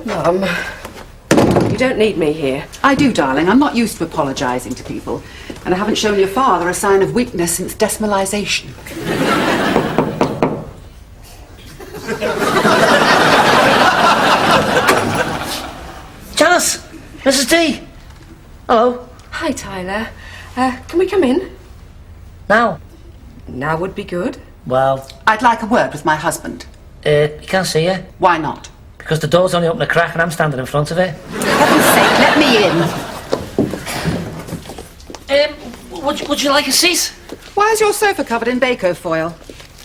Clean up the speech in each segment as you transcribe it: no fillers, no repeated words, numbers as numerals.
Mum, you don't need me here. I do, darling. I'm not used to apologising to people. And I haven't shown your father a sign of weakness since decimalisation. Janice! Mrs. D! Hello. Hi, Tyler. Can we come in? Now? Now would be good. Well... I'd like a word with my husband. He can't see you. Why not? Because the door's only open a crack and I'm standing in front of it. For heaven's sake, let me in. Would you like a seat? Why is your sofa covered in Bako foil?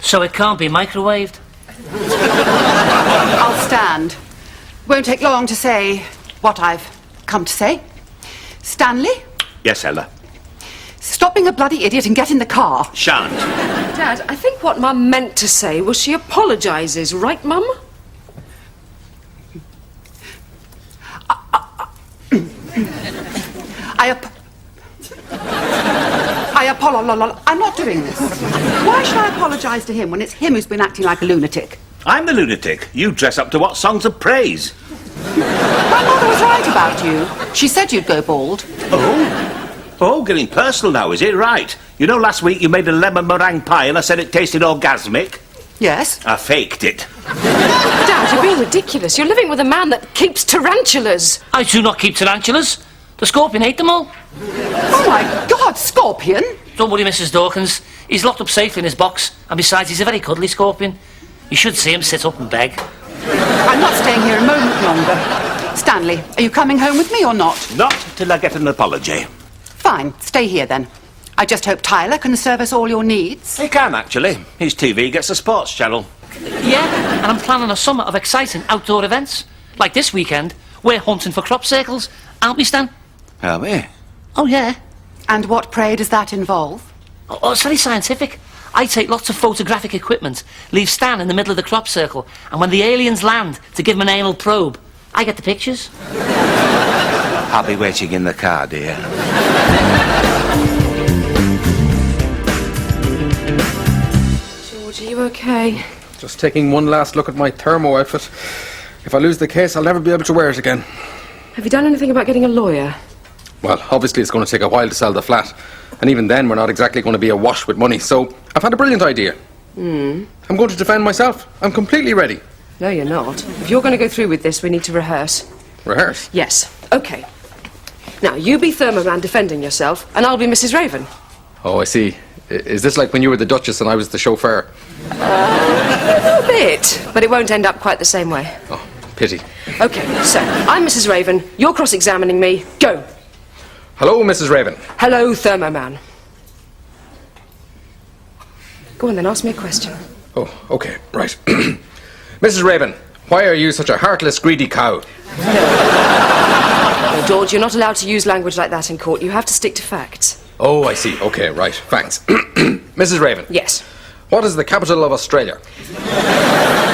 So it can't be microwaved. I'll stand. Won't take long to say what I've come to say. Stanley? Yes, Ella. Stop being a bloody idiot and get in the car. Shan't. Dad, I think what Mum meant to say was she apologises, right, Mum? I'm not doing this. Why should I apologise to him when it's him who's been acting like a lunatic? I'm the lunatic. You dress up to what songs of praise? My mother was right about you. She said you'd go bald. Oh, getting personal now, is it? Right. You know last week you made a lemon meringue pie and I said it tasted orgasmic? Yes. I faked it. Dad, you're being ridiculous. You're living with a man that keeps tarantulas. I do not keep tarantulas. The scorpion ate them all. Oh, my God, Scorpion! Don't worry, Mrs. Dawkins. He's locked up safely in his box. And besides, he's a very cuddly scorpion. You should see him sit up and beg. I'm not staying here a moment longer. Stanley, are you coming home with me or not? Not till I get an apology. Fine, stay here then. I just hope Tyler can service all your needs. He can, actually. His TV gets a sports channel. Yeah, and I'm planning a summer of exciting outdoor events. Like this weekend, we're hunting for crop circles. Aren't we, Stan? Are we? Oh, yeah. And what, pray, does that involve? Oh, it's very scientific. I take lots of photographic equipment, leave Stan in the middle of the crop circle, and when the aliens land to give them an anal probe, I get the pictures. I'll be waiting in the car, dear. George, are you okay? Just taking one last look at my thermo outfit. If I lose the case, I'll never be able to wear it again. Have you done anything about getting a lawyer? Well, obviously it's going to take a while to sell the flat. And even then, we're not exactly going to be awash with money. So, I've had a brilliant idea. I'm going to defend myself. I'm completely ready. No, you're not. If you're going to go through with this, we need to rehearse. Rehearse? Yes. OK. Now, you be Thermoman defending yourself, and I'll be Mrs. Raven. Oh, I see. Is this like when you were the Duchess and I was the chauffeur? A bit, but it won't end up quite the same way. Oh, pity. OK, so, I'm Mrs. Raven, you're cross-examining me. Go. Hello, Mrs. Raven. Hello, Thermoman. Go on then, ask me a question. Oh, okay, right. Mrs. Raven, why are you such a heartless, greedy cow? No, George, you're not allowed to use language like that in court. You have to stick to facts. Oh, I see. Okay, right. Thanks. Mrs. Raven. Yes. What is the capital of Australia?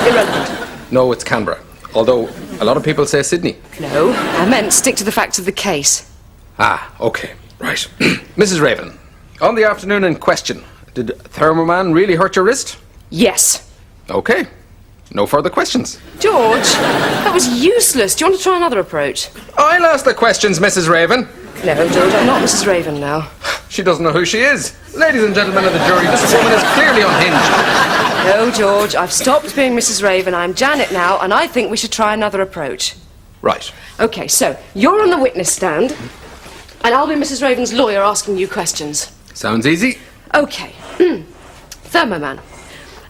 Irrelevant. No, it's Canberra. Although, a lot of people say Sydney. No, I meant stick to the facts of the case. Ah, okay. Right. Mrs. Raven, on the afternoon in question, did Thermoman really hurt your wrist? Yes. Okay. No further questions. George, that was useless. Do you want to try another approach? I'll ask the questions, Mrs. Raven. No, George, I'm not Mrs. Raven now. She doesn't know who she is. Ladies and gentlemen of the jury, this woman is clearly unhinged. No, George, I've stopped being Mrs. Raven. I'm Janet now, and I think we should try another approach. Right. OK, so, you're on the witness stand, and I'll be Mrs. Raven's lawyer asking you questions. Sounds easy. OK. Thermoman.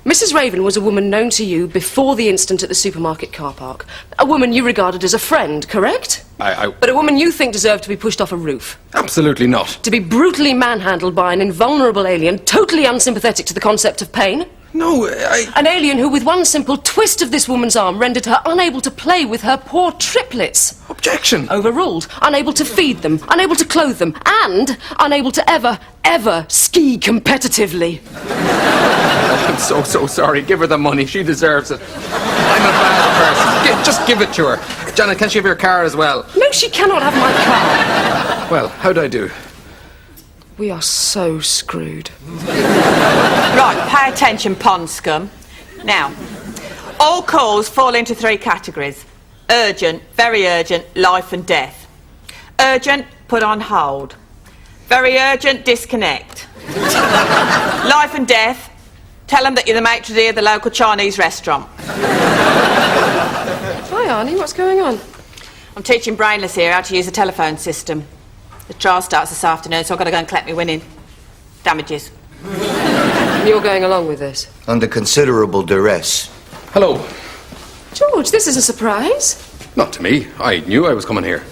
Mrs. Raven was a woman known to you before the incident at the supermarket car park. A woman you regarded as a friend, correct? But a woman you think deserved to be pushed off a roof. Absolutely not. To be brutally manhandled by an invulnerable alien, totally unsympathetic to the concept of pain. No, An alien who, with one simple twist of this woman's arm, rendered her unable to play with her poor triplets. Objection. Overruled. Unable to feed them, unable to clothe them, and unable to ever ski competitively. I'm so sorry. Give her the money. She deserves it. I'm a bad person. Just give it to her. Janet, can she have your car as well? No, she cannot have my car. Well, how'd I do? We are so screwed. Right, pay attention, pond scum. Now, all calls fall into three categories. Urgent, very urgent, life and death. Urgent, put on hold. Very urgent, disconnect. Life and death, tell them that you're the maitre d' of the local Chinese restaurant. Hi, Arnie, what's going on? I'm teaching Brainless here how to use the telephone system. The trial starts this afternoon, so I've got to go and collect my winning. Damages. You're going along with this? Under considerable duress. Hello. George, this is a surprise. Not to me. I knew I was coming here.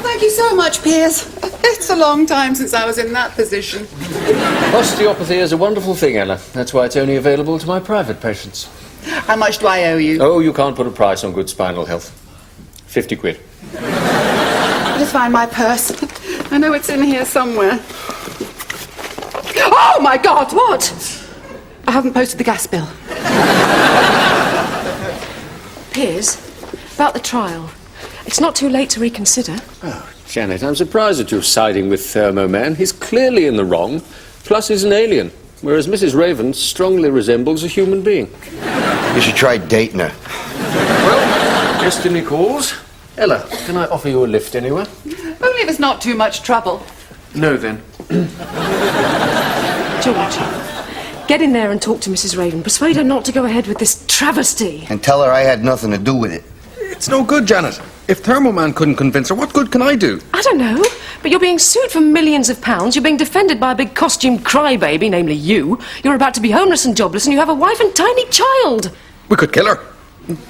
Thank you so much, Piers. It's a long time since I was in that position. Osteopathy is a wonderful thing, Ella. That's why it's only available to my private patients. How much do I owe you? Oh, you can't put a price on good spinal health. 50 quid. I'll just find my purse. I know it's in here somewhere. Oh, my God! What? I haven't posted the gas bill. Piers, about the trial. It's not too late to reconsider. Oh, Janet, I'm surprised at you siding with Thermo Man. He's clearly in the wrong. Plus, he's an alien. Whereas Mrs. Raven strongly resembles a human being. You should try dating her. Well, destiny calls. Ella, can I offer you a lift anywhere? Only if it's not too much trouble. No, then. George, get in there and talk to Mrs. Raven. Persuade her not to go ahead with this travesty. And tell her I had nothing to do with it. It's no good, Janet. If Thermo Man couldn't convince her, what good can I do? I don't know, but you're being sued for millions of pounds. You're being defended by a big costumed crybaby, namely you. You're about to be homeless and jobless, and you have a wife and tiny child. We could kill her.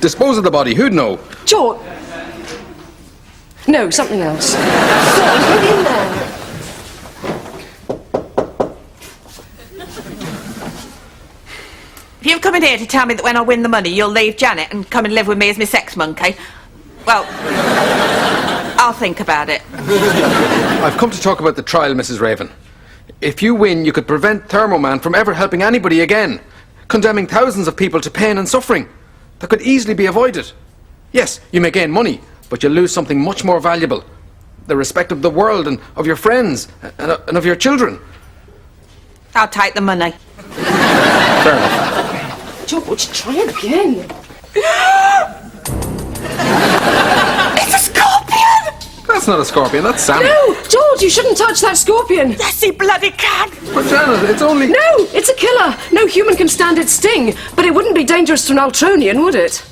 Dispose of the body, who'd know? George. No, something else. Go on, get in there. If you've come in here to tell me that when I win the money you'll leave Janet and come and live with me as my sex monkey, well, I'll think about it. I've come to talk about the trial, Mrs. Raven. If you win, you could prevent Thermo Man from ever helping anybody again, condemning thousands of people to pain and suffering that could easily be avoided. Yes, you may gain money, but you'll lose something much more valuable. The respect of the world and of your friends and of your children. I'll take the money. Fair enough. George, try it again. It's a scorpion! That's not a scorpion, that's Sam. No, George, you shouldn't touch that scorpion. Yes, he bloody can! But Janet, it's only... No, it's a killer. No human can stand its sting. But it wouldn't be dangerous to an Ultronian, would it?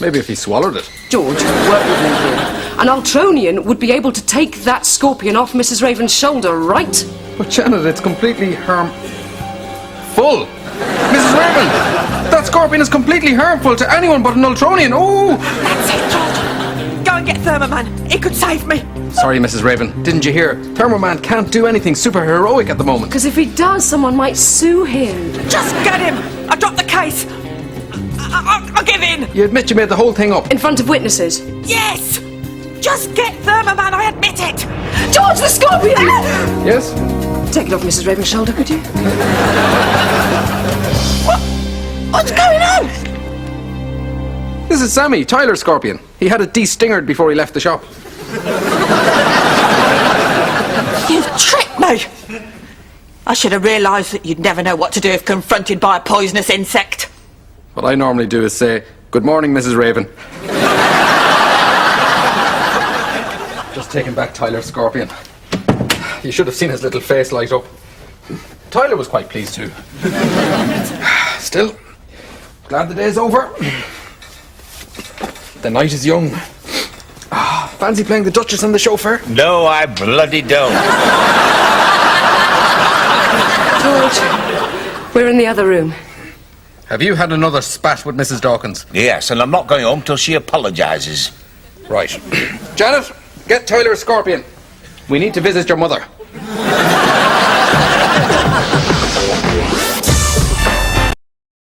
Maybe if he swallowed it. George, work with me here. An Ultronian would be able to take that scorpion off Mrs. Raven's shoulder, right? But Janet, it's completely harmful. Mrs. Raven, that scorpion is completely harmful to anyone but an Ultronian. Oh! That's it, George. Go and get Thermoman. He could save me. Sorry, Mrs. Raven. Didn't you hear? Thermo Man can't do anything super heroic at the moment. Because if he does, someone might sue him. Just get him. I dropped the case. I'll give in. You admit you made the whole thing up? In front of witnesses. Yes. Just get Thermoman. I admit it. George, the scorpion! Yes? Take it off Mrs. Raven's shoulder, could you? What's going on? This is Sammy, Tyler's scorpion. He had it de-stingered before he left the shop. You've tricked me. I should have realised that you'd never know what to do if confronted by a poisonous insect. What I normally do is say, "Good morning, Mrs. Raven." Just taking back Tyler's scorpion. You should have seen his little face light up. Tyler was quite pleased too. Still, glad the day's over. The night is young. Fancy playing the Duchess and the chauffeur? No, I bloody don't. George, we're in the other room. Have you had another spat with Mrs. Dawkins? Yes, and I'm not going home till she apologises. Right. Janet, get Tyler's scorpion. We need to visit your mother.